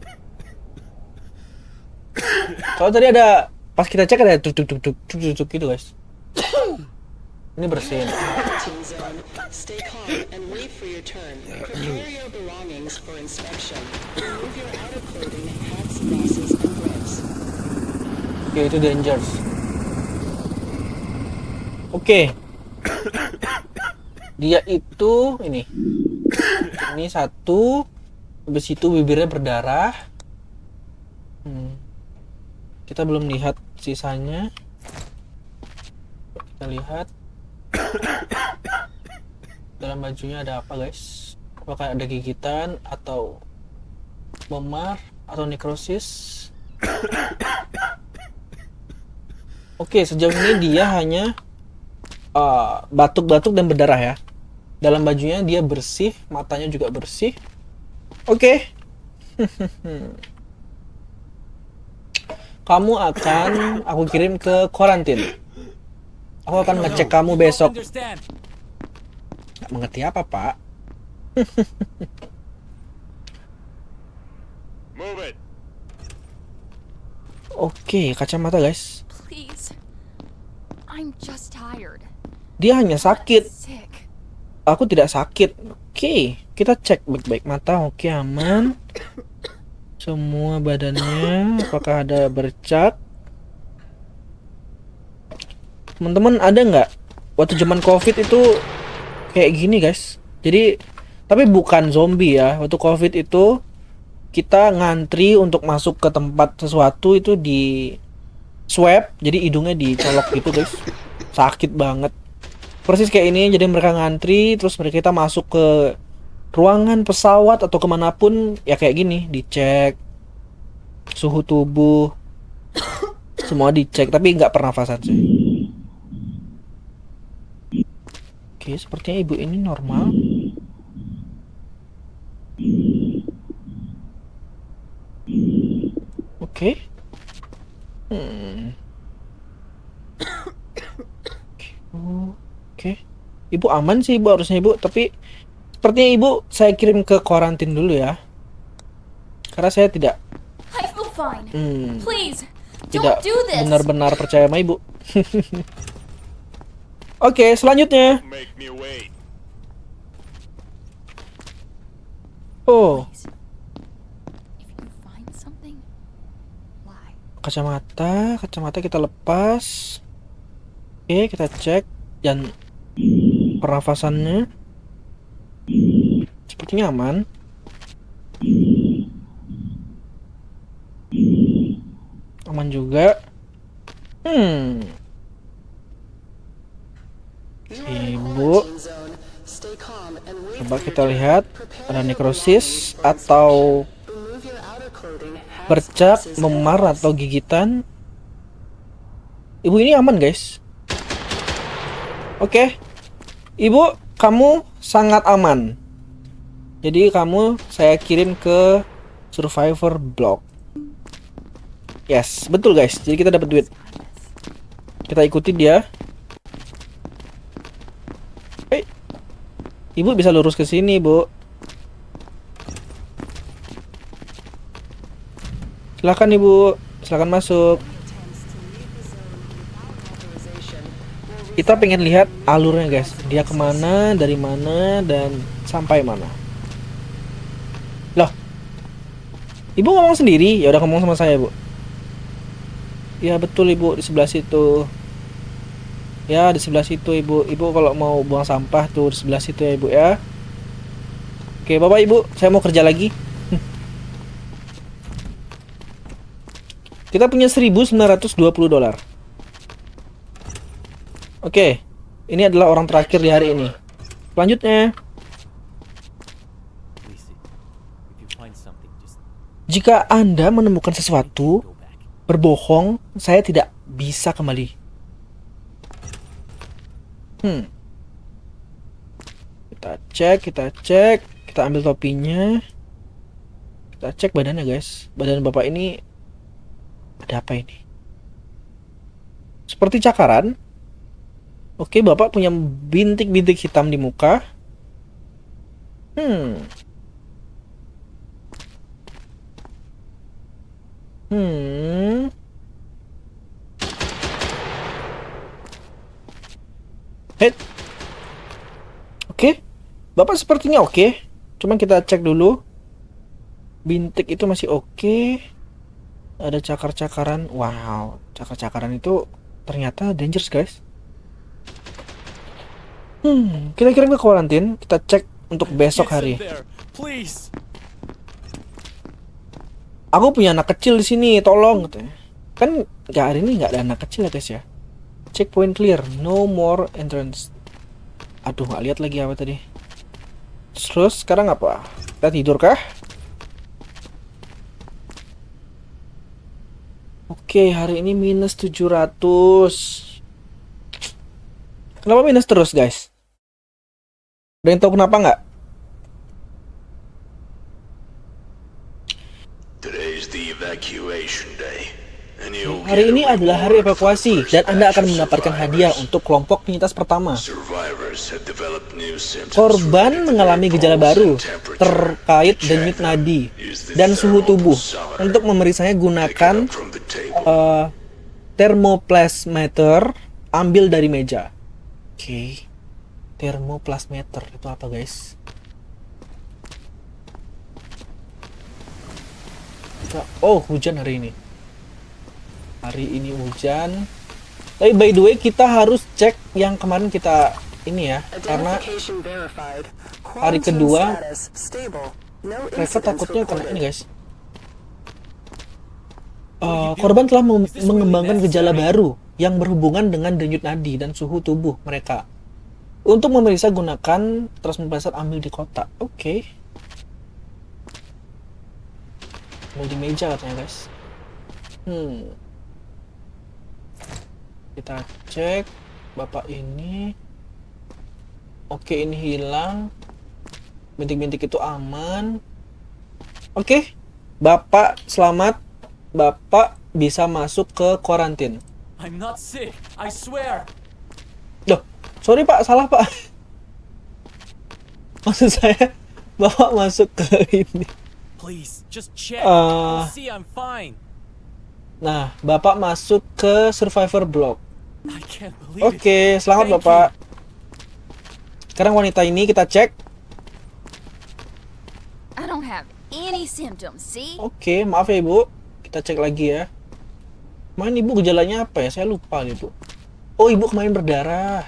S1: Soalnya tadi ada, pas kita cek ada tuk gitu guys. Ini bersihin.
S4: Quarantine zone. Stay calm and wait for your turn. Prepare your belongings for inspection. Remove your outer clothing, hats, glasses, and gloves.
S1: Oke, itu dangerous. Oke. Dia itu ini satu, habis itu bibirnya berdarah. Kita belum lihat sisanya. Kita lihat dalam bajunya ada apa guys? Apakah ada gigitan atau memar atau nekrosis? Oke, sejauh ini dia hanya batuk-batuk dan berdarah ya. Dalam bajunya dia bersih, matanya juga bersih. Oke. Kamu akan aku kirim ke karantin. Aku akan ngecek kamu besok.
S5: Understand?
S1: Nggak mengerti apa, Pak?
S2: Move it.
S1: Oke, kacamata guys.
S3: Please. I'm just tired.
S1: Dia hanya sakit.
S3: Sick.
S1: Aku tidak sakit. Oke, kita cek baik-baik mata. Oke, aman. Semua badannya, apakah ada bercak? Teman-teman, ada nggak waktu zaman COVID itu kayak gini guys? Jadi, tapi bukan zombie ya. Waktu COVID itu kita ngantri untuk masuk ke tempat sesuatu itu di swab, jadi hidungnya dicolok gitu guys. Sakit banget. Persis kayak ini, jadi mereka ngantri, terus kita masuk ke ruangan pesawat atau kemanapun ya kayak gini, dicek suhu tubuh, semua dicek, tapi nggak pernafasan sih. Oke, sepertinya ibu ini normal. Oke. Oke. Ibu aman sih, ibu harusnya ibu, tapi sepertinya ibu saya kirim ke karantin dulu ya. Karena saya tidak
S3: I feel fine. Please,
S1: tidak
S3: don't do this.
S1: benar-benar percaya sama ibu. Oke, selanjutnya.
S2: Make me wait.
S1: Oh,
S3: Please. If you find something, lie.
S1: kacamata kita lepas. Oke, kita cek dan pernafasannya sepertinya aman. Aman juga. Ibu,
S4: Stay calm and wait
S1: coba
S4: for
S1: kita
S4: your turn.
S1: lihat
S4: Prepare
S1: ada
S4: your
S1: nekrosis
S4: belongings for
S1: atau
S4: inspection. Remove your outer clothing, hats,
S1: bercak,
S4: glasses, and
S1: memar
S4: gloves.
S1: atau gigitan. Ibu ini aman guys. Oke, ibu, kamu sangat aman. Jadi kamu saya kirim ke survivor block. Yes, betul guys. Jadi kita dapat duit. Kita ikuti dia. Ibu bisa lurus ke sini, Bu. Silakan Ibu, silakan masuk. Kita pengen lihat alurnya guys. Dia kemana, dari mana, dan sampai mana. Loh, Ibu ngomong sendiri? Ya udah ngomong sama saya, Bu. Ya betul Ibu, di sebelah situ. Ya di sebelah situ Ibu. Ibu kalau mau buang sampah tuh di sebelah situ ya Ibu ya. Oke, Bapak Ibu, saya mau kerja lagi. Kita punya $1.920. Oke, ini adalah orang terakhir di hari ini. Selanjutnya,
S5: Please, if you find something, just
S1: jika Anda menemukan sesuatu,
S5: go back.
S1: berbohong, saya tidak bisa kembali. Kita cek. Kita ambil topinya. Kita cek badannya guys. Badan bapak ini ada apa ini? Seperti cakaran. Oke, bapak punya bintik-bintik hitam di muka. Hmm. Hei. Oke. Bapak sepertinya oke. Cuma kita cek dulu. Bintik itu masih oke. Ada cakar-cakaran. Wow, cakar-cakaran itu ternyata dangerous, guys. Kita kirim ke kuarantin. Kita cek untuk besok hari.
S5: There, please.
S1: Aku punya anak kecil di sini, tolong katanya. Kan nggak, hari ini nggak ada anak kecil ya guys ya. Checkpoint clear, no more entrance. Aduh, nggak lihat lagi apa tadi. Terus sekarang apa? Kita tidur kah? Oke, hari ini minus 700. Kenapa minus terus guys? Ada yang tahu kenapa nggak?
S2: Today's the evacuation day. And you'll
S1: Hari
S2: get
S1: ini
S2: a
S1: adalah hari
S2: reward for the
S1: evakuasi
S2: first
S1: dan Anda
S2: batch
S1: akan
S2: of
S1: mendapatkan
S2: survivors.
S1: hadiah untuk kelompok penyintas pertama.
S2: Survivors have developed new symptoms
S1: Korban
S2: related to
S1: mengalami
S2: their
S1: gejala
S2: pulse
S1: baru
S2: and temperature.
S1: terkait
S2: To
S1: denyut
S2: check
S1: nadi
S2: them, use the
S1: dan suhu tubuh.
S2: thermometer.
S1: Untuk memeriksaanya
S2: Pick it
S1: gunakan
S2: up from the table.
S1: thermoplasmeter, ambil dari meja. Oke. Thermoplasmeter itu apa guys? Oh, hujan hari ini. Hari ini hujan. Tapi by the way kita harus cek yang kemarin kita ini ya, karena
S4: Identification verified.
S1: hari
S4: Quarantine
S1: kedua
S4: status stable. No
S1: mereka
S4: incidents
S1: takutnya kena
S4: reported.
S1: ini guys. Korban telah mengembangkan gejala baru yang berhubungan dengan denyut nadi dan suhu tubuh mereka. Untuk memeriksa gunakan transmitter ambil di kotak. Oke. Ambil di meja katanya guys. Kita cek bapak ini. Oke, ini hilang. Bintik-bintik itu aman. Oke. Bapak selamat. Bapak bisa masuk ke kuarantin.
S5: I'm not sick, I swear.
S1: Loh, sorry pak, salah pak. Maksud saya, bapak masuk ke ini.
S5: Please, just check.
S1: Uh,
S5: You'll see I'm fine.
S1: Nah, bapak masuk ke survivor block.
S5: I can't believe it.
S1: Oke, selamat
S5: Thank
S1: bapak. Sekarang wanita ini kita cek.
S3: I don't have any symptoms, see?
S1: Oke, maaf ya ibu. Kita cek lagi ya. Kemarin ibu gejalanya apa ya? Saya lupa nih bu. Oh, ibu kemarin berdarah.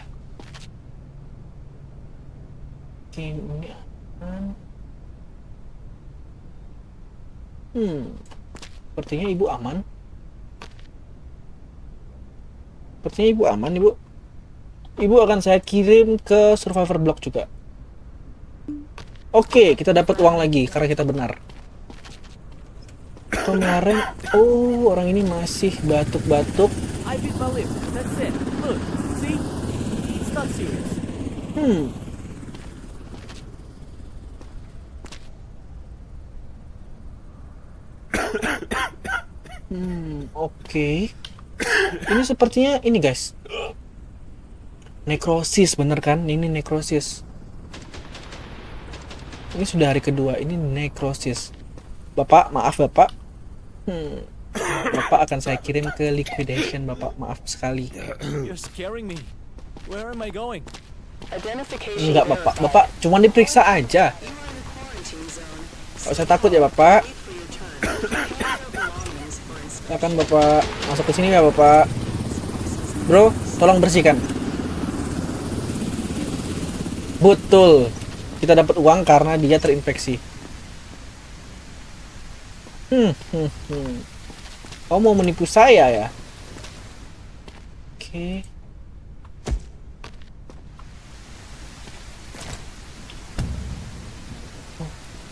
S1: Oke, ini aman. Sepertinya ibu aman. Sepertinya ibu aman, ibu. Ibu akan saya kirim ke survivor block juga. Oke, kita dapat uang lagi karena kita benar. Kemarin, oh orang ini masih batuk-batuk.
S5: I bit my lip. That's it. Look, see? It's not serious.
S1: Oke. Ini sepertinya ini guys. Nekrosis, bener kan? Ini nekrosis. Ini sudah hari kedua. Ini nekrosis. Bapak, maaf bapak. Bapak akan saya kirim ke liquidation, bapak. Maaf sekali.
S5: You're scaring me. Where am I going?
S4: Identification
S1: Enggak bapak.
S4: verified.
S1: Bapak cuma diperiksa aja.
S4: You are in a quarantine zone.
S1: Gak usah takut ya bapak.
S4: Wait for your turn. Prepare your belongings for inspection.
S1: Silakan bapak masuk ke sini ya bapak. Bro, tolong bersihkan. Betul. Kita dapat uang karena dia terinfeksi. Oh, mau menipu saya ya? Oke.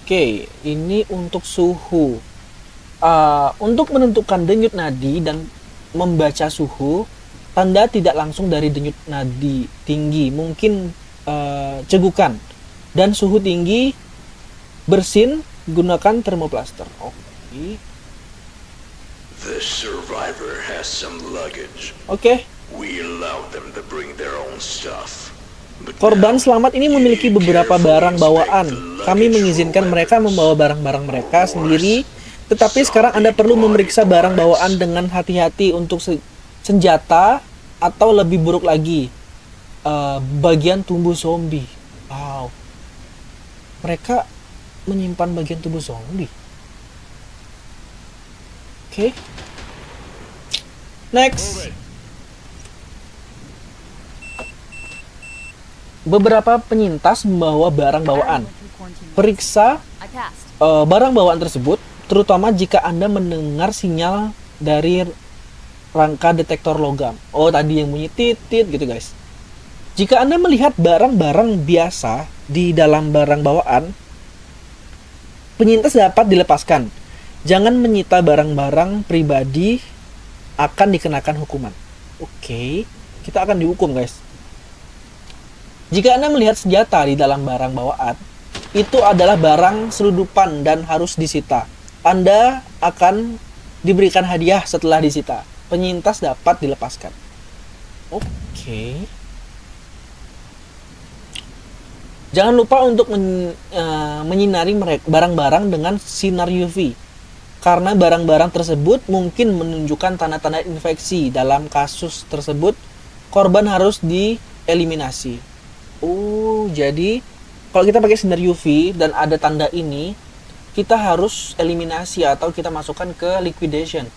S1: Oke, ini untuk suhu. Untuk menentukan denyut nadi dan membaca suhu, tanda tidak langsung dari denyut nadi tinggi, mungkin cegukan, dan suhu tinggi Bersin gunakan thermoplaster. Oke.
S2: The survivor has some luggage.
S1: Oke.
S2: We allowed them to bring their own stuff. But
S1: Korban
S2: now,
S1: selamat ini memiliki beberapa barang bawaan. Kami mengizinkan mereka membawa barang-barang mereka sendiri, tetapi sekarang Anda perlu memeriksa barang bawaan dengan hati-hati untuk senjata atau lebih buruk lagi, bagian tubuh zombie. Wow. Mereka menyimpan bagian tubuh zombie. Oke. Next. Beberapa penyintas membawa barang bawaan. Periksa
S3: I passed.
S1: barang bawaan tersebut, terutama jika Anda mendengar sinyal dari rangka detektor logam. Oh, tadi yang bunyi titit gitu, guys. Jika Anda melihat barang-barang biasa di dalam barang bawaan, penyintas dapat dilepaskan. Jangan menyita barang-barang pribadi, akan dikenakan hukuman. Oke, kita akan dihukum, guys. Jika Anda melihat senjata di dalam barang bawaan, itu adalah barang selundupan dan harus disita. Anda akan diberikan hadiah setelah disita. Penyintas dapat dilepaskan. Oke. Jangan lupa untuk menyinari barang-barang dengan sinar UV. Karena barang-barang tersebut mungkin menunjukkan tanda-tanda infeksi. Dalam kasus tersebut, korban harus dieliminasi. Oh, jadi kalau kita pakai sinar UV dan ada tanda ini, kita harus eliminasi atau kita masukkan ke liquidation.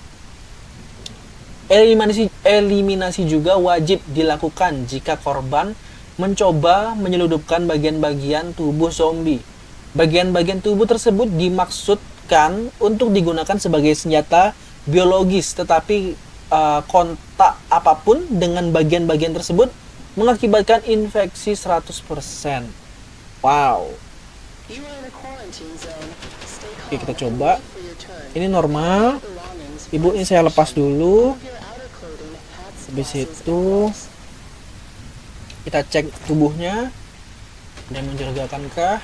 S1: Eliminasi juga wajib dilakukan jika korban mencoba menyeludupkan bagian-bagigan tubuh zombie. Bagian-bagian tubuh tersebut dimaksudkan untuk digunakan sebagai senjata biologis, tetapi kontak apapun dengan bagian-bagian tersebut mengakibatkan infeksi 100%. Wow.
S4: You are in a quarantine zone. Stay calm
S1: Oke, kita
S4: and
S1: coba.
S4: wait for your turn.
S1: Ini normal.
S4: Belongings
S1: Ibu
S4: for
S1: ini saya lepas dulu.
S4: Remove your outer clothing, hats,
S1: Habis
S4: glasses,
S1: itu
S4: and gloves.
S1: kita cek tubuhnya. Ada yang mencurigakankah?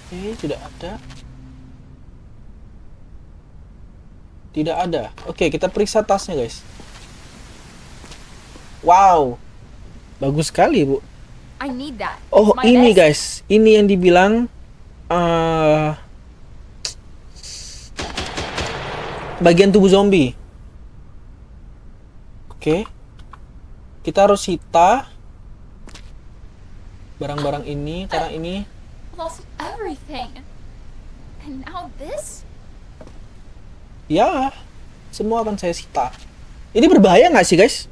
S1: Oke, tidak ada. Tidak ada. Oke, kita periksa tasnya, guys. Wow. Bagus sekali, Bu.
S3: I need that.
S1: Oh,
S3: It's my
S1: ini
S3: best.
S1: guys. Ini yang dibilang bagian tubuh zombie. Oke. Kita harus sita barang-barang ini karena ini
S3: Lost everything. And now this?
S1: ya semua akan saya sita. Ini berbahaya nggak sih, guys?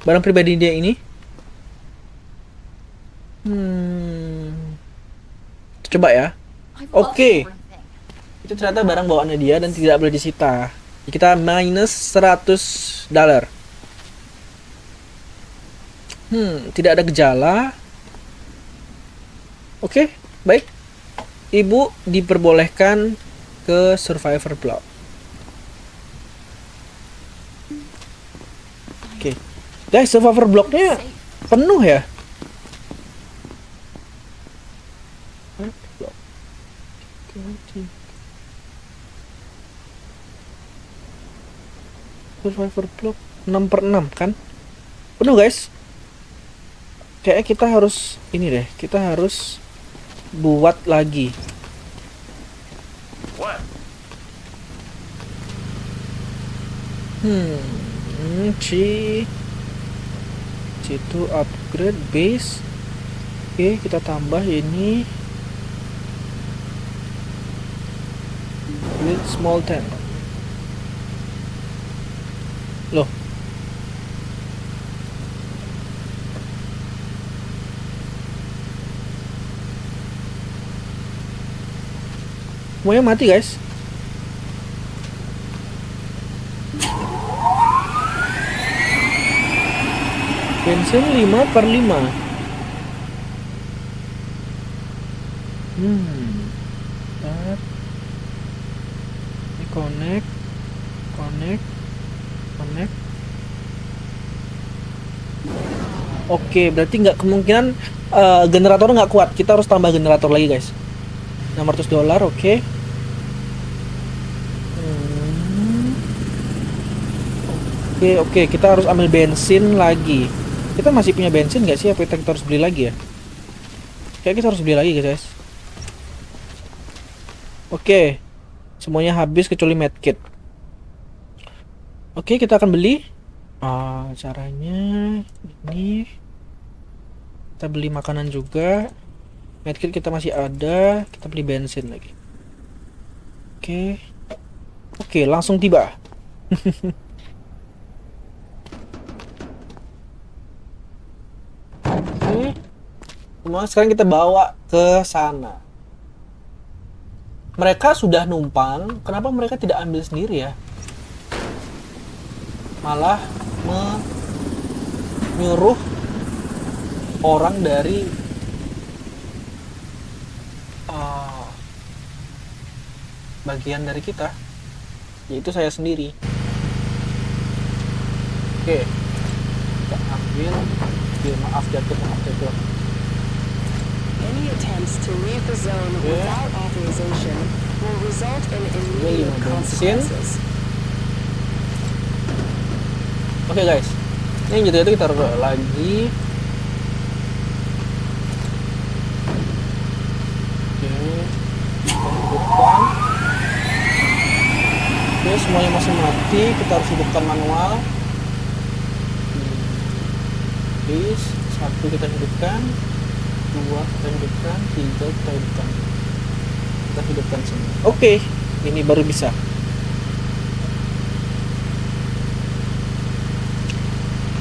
S1: Barang pribadi dia ini. Coba ya.
S3: I've lost
S1: Oke.
S3: everything.
S1: Itu ternyata barang bawaannya dia dan tidak boleh disita. Kita minus $100. Tidak ada gejala. Oke, baik. Ibu diperbolehkan ke survivor block. Oke. Guys, survivor blocknya penuh ya. Survivor block 6/6 kan? Penuh, guys. Kayaknya kita harus ini deh, kita harus buat lagi.
S2: What?
S1: C2 upgrade base. Oke, kita tambah ini. Build small tent. Loh. Semuanya mati, guys. Bensin 5/5. Bentar. Ini connect. Oke, berarti nggak kemungkinan generator nggak kuat. Kita harus tambah generator lagi, guys. $600, oke. Oke, kita harus ambil bensin lagi. Kita masih punya bensin nggak sih? Apa kita harus beli lagi ya? Kayak kita harus beli lagi, guys. Oke, semuanya habis kecuali medkit. Oke, kita akan beli. Caranya ini. Kita beli makanan juga. Medkit kita masih ada. Kita beli bensin lagi. Oke, langsung tiba. Semua sekarang kita bawa ke sana. Mereka sudah numpang, kenapa mereka tidak ambil sendiri ya? Malah menyuruh orang dari bagian dari kita, yaitu saya sendiri. Oke, kita ambil. Maaf jatuh.
S4: Any attempts to leave the zone without authorization will result in immediate consequences.
S1: Oke, guys, ini gitu itu kita taruh lagi. Oke, semuanya masih mati. Kita harus hidupkan manual. Please, 1 kita hidupkan, 2 kita hidupkan, 3 kita hidupkan. Kita hidupkan semua. Oke, ini baru bisa.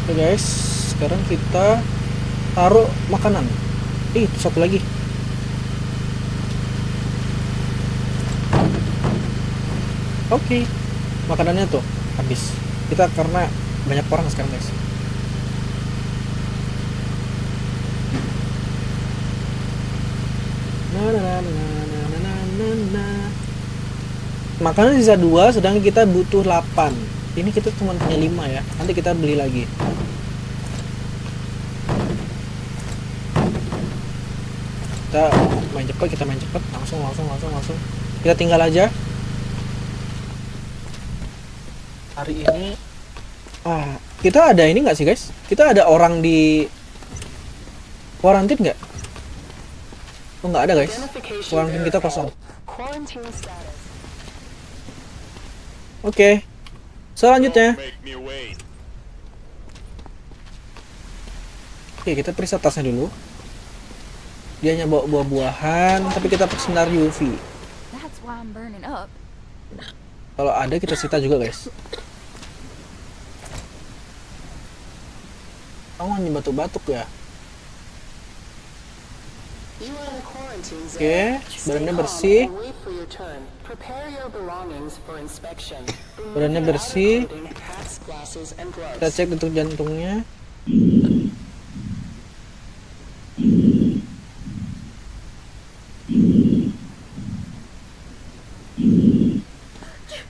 S1: Oke, guys, sekarang kita taruh makanan. Satu lagi. Oke, makanannya tuh habis. Kita karena banyak orang sekarang, guys. Makanan sisa 2, sedangkan kita butuh 8. Ini kita cuma punya 5 ya. Nanti kita beli lagi. Kita main cepat, langsung. Kita tinggal aja. Hari ini kita ada ini nggak sih, guys? Kita ada orang di kuarantin nggak? Oh, nggak ada, guys. Kuarantin kita kosong.
S4: Quarantine status.
S1: Oke. Selanjutnya. Oke, kita periksa tasnya dulu. Dia hanya bawa buah-buahan, tapi kita pakai sinar UV.
S3: That's why I'm burning up.
S1: Kalau ada kita sita juga, guys. Kamu hanya batuk-batuk ya?
S4: You are in a quarantine zone.
S1: Oke,
S4: Stay
S1: badannya
S4: calm
S1: bersih.
S4: and wait for your turn. Prepare your belongings for inspection. Remove
S1: Badannya
S4: your
S1: bersih.
S4: outer clothing, hats, glasses, and gloves.
S1: Kita cek detak jantungnya.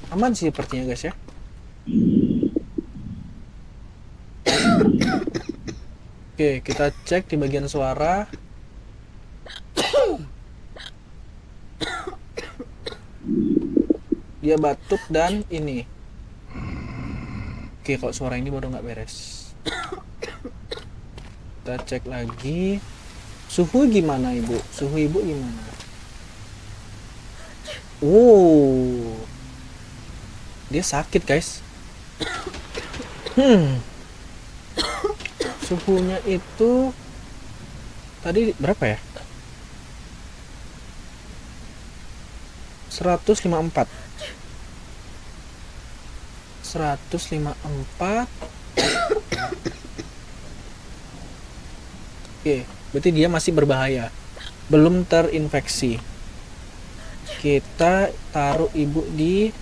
S1: Aman sih sepertinya, guys ya. Oke, kita cek di bagian suara. Dia batuk dan ini. Oke, kalau suara ini baru nggak beres. Kita cek lagi. Suhu gimana, Ibu? Suhu Ibu gimana? Dia sakit, guys. Suhunya itu tadi berapa ya? 154. Oke, berarti dia masih berbahaya. Belum terinfeksi. Kita taruh Ibu di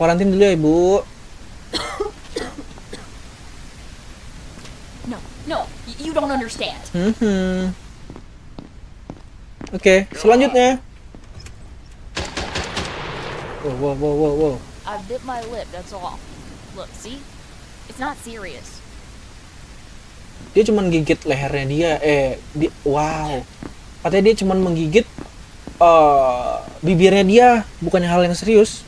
S1: kuarantin dulu ya, Ibu.
S3: No, you don't understand.
S1: Oke, selanjutnya. Wow.
S3: I've bit my lip, that's all. Look, see? It's not serious.
S1: Dia cuman gigit lehernya dia. Wow. Katanya dia cuman menggigit bibirnya dia, bukannya hal yang serius.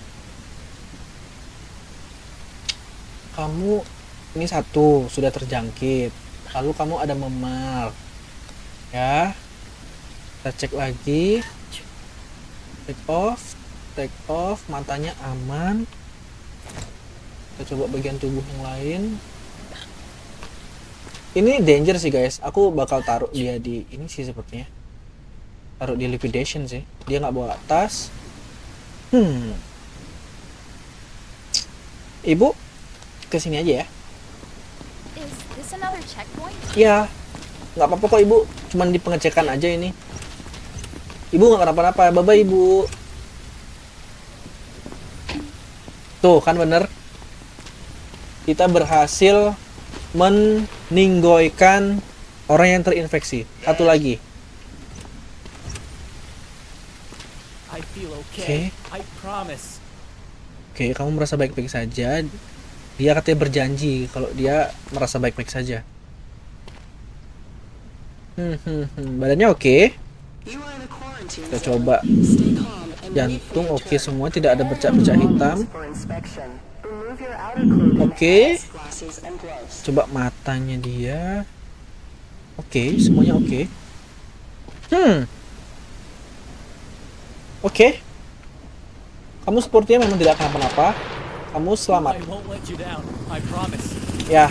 S1: Kamu ini satu sudah terjangkit. Lalu kamu ada memar. Ya. Kita cek lagi. Take off, matanya aman. Kita coba bagian tubuh yang lain. Ini danger sih guys. Aku bakal taruh dia di ini sih sepertinya. Taruh di liquidation sih. Dia nggak bawa tas. Ibu, kesini aja ya.
S3: Is this another checkpoint?
S1: Iya. Nggak apa-apa kok ibu. Cuman di pengecekan aja ini. Ibu nggak kenapa-napa. Bye-bye ibu. Tuh kan bener. Kita berhasil meninggoikan orang yang terinfeksi. Satu lagi.
S5: I feel
S1: Okay.
S5: okay. I promise.
S1: Oke, kamu merasa baik-baik saja. Dia katanya berjanji kalau dia merasa baik-baik saja. Badannya oke.
S4: You are in a quarantine
S1: Kita
S4: zone.
S1: coba
S4: Stay calm and
S1: jantung
S4: wait for
S1: oke
S4: your turn.
S1: semua, tidak ada bercak-bercak
S4: Prepare your
S1: hitam.
S4: belongings for inspection. Remove your outer clothing,
S1: Oke.
S4: hats, glasses, and gloves.
S1: Coba matanya dia. Oke, semuanya oke. Oke. Kamu sepertinya memang tidak kenapa-napa. Kamu selamat.
S5: I won't let you down. I promise.
S1: Ya.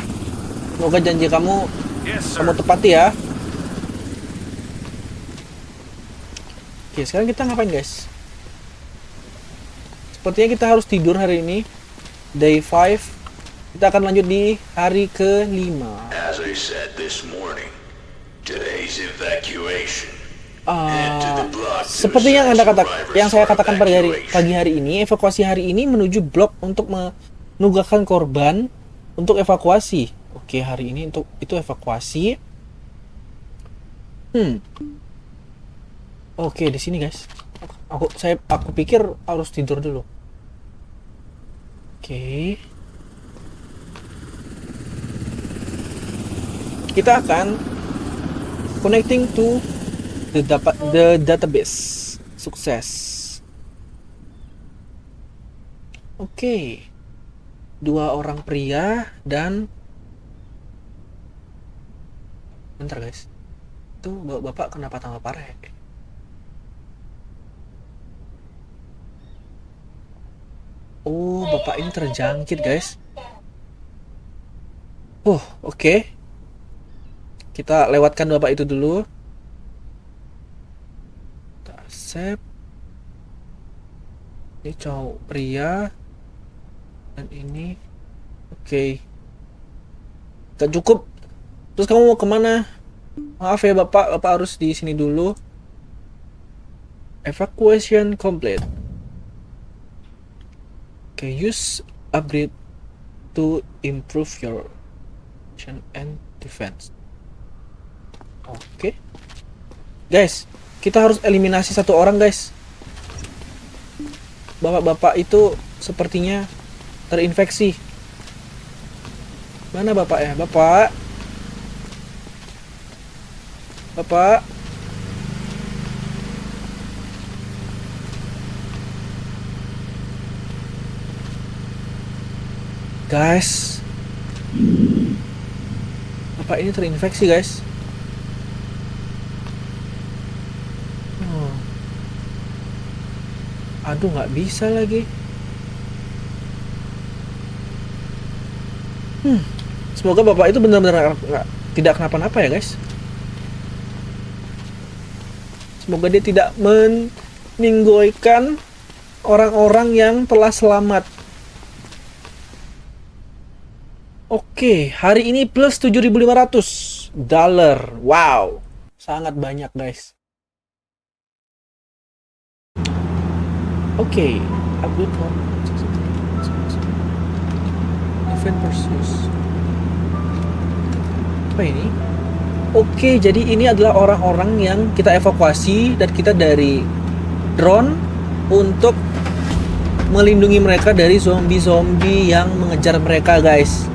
S1: Semoga janji kamu
S2: Yes,
S1: kamu tepati ya. Oke, sekarang kita ngapain guys? Sepertinya kita harus tidur hari ini. Day 5. Kita akan lanjut di hari ke-5.
S2: As I said this morning, today's evacuation. Head to the block to
S1: Seperti yang Anda
S2: survivors
S1: yang saya
S2: for
S1: katakan
S2: evacuation.
S1: pagi hari ini, evakuasi hari ini menuju blok untuk menugaskan korban untuk evakuasi. Oke, hari ini untuk itu evakuasi. Oke, di sini guys. Aku pikir harus tidur dulu. Oke. Kita akan connecting to the database. Sukses. Oke. 2 orang pria dan bentar guys. Itu bapak kenapa tambah parah ya? Oh, bapak ini terjangkit guys. Oke. Kita lewatkan bapak itu dulu. Kita save. Ini cowok pria. Dan ini. Oke. Gak cukup. Terus kamu mau kemana? Maaf ya bapak harus di sini dulu. Evacuation complete. Oke, use upgrade to improve your action and defense. Oke. Guys, kita harus eliminasi 1 orang guys. Bapak-bapak itu sepertinya terinfeksi. Mana bapak ya? Bapak. Guys. Bapak ini terinfeksi guys. Aduh, nggak bisa lagi. Semoga bapak itu benar-benar tidak kenapa-napa ya guys. Semoga dia tidak meninggoikan orang-orang yang telah selamat. Oke, hari ini plus $7.500. Wow, sangat banyak guys. Oke, upload event pursues. Apa ini? Oke, jadi ini adalah orang-orang yang kita evakuasi dan kita dari drone untuk melindungi mereka dari zombie-zombie yang mengejar mereka, guys.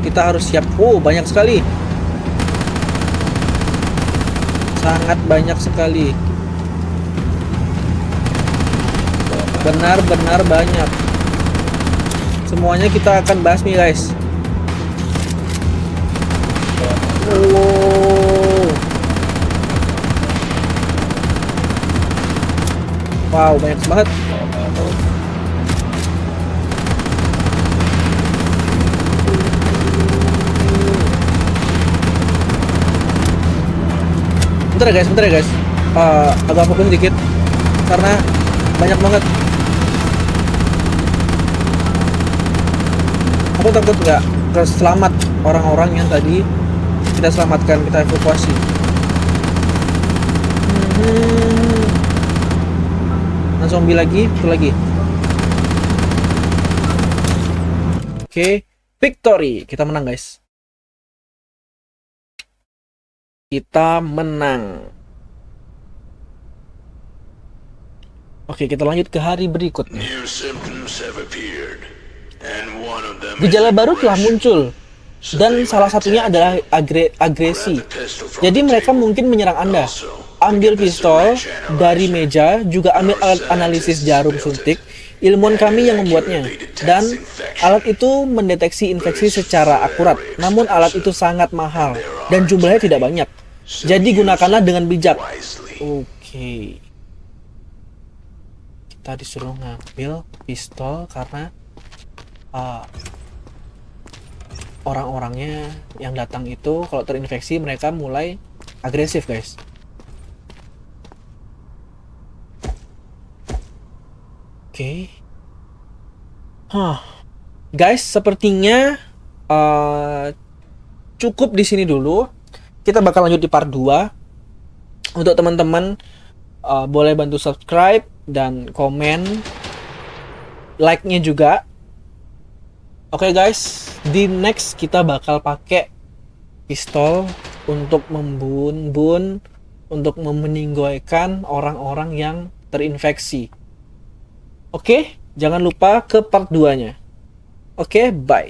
S1: kita harus siap. Banyak sekali. Sangat banyak sekali. Benar-benar banyak. Semuanya kita akan basmi, guys. Wow, banyak banget. Bentar ya guys. Agak fokus dikit karena banyak banget. Aku takut nggak selamat orang-orang yang tadi kita selamatkan, kita evakuasi. Nah, zombie lagi, itu lagi. Oke, victory. Kita menang, guys. Kita menang. Oke, kita lanjut ke hari berikutnya.
S2: New symptoms have appeared, and one of them
S1: Gejala
S2: is
S1: baru telah
S2: aggression.
S1: muncul, dan salah satunya adalah agresi. Jadi mereka mungkin menyerang Anda. Ambil pistol dari meja, juga ambil alat analisis jarum suntik. Ilmuwan kami yang membuatnya, dan alat itu mendeteksi infeksi secara akurat. Namun alat itu sangat mahal dan jumlahnya tidak banyak. Jadi gunakanlah dengan bijak. Oke. Kita disuruh ngambil pistol karena orang-orangnya yang datang itu kalau terinfeksi mereka mulai agresif, guys. Oke. Guys, sepertinya cukup di sini dulu. Kita bakal lanjut di part 2. Untuk teman-teman boleh bantu subscribe dan komen, like-nya juga. Oke guys, di next kita bakal pakai pistol untuk membun-bun, untuk meninggalkan orang-orang yang terinfeksi. Oke, jangan lupa ke part 2-nya. Oke, bye.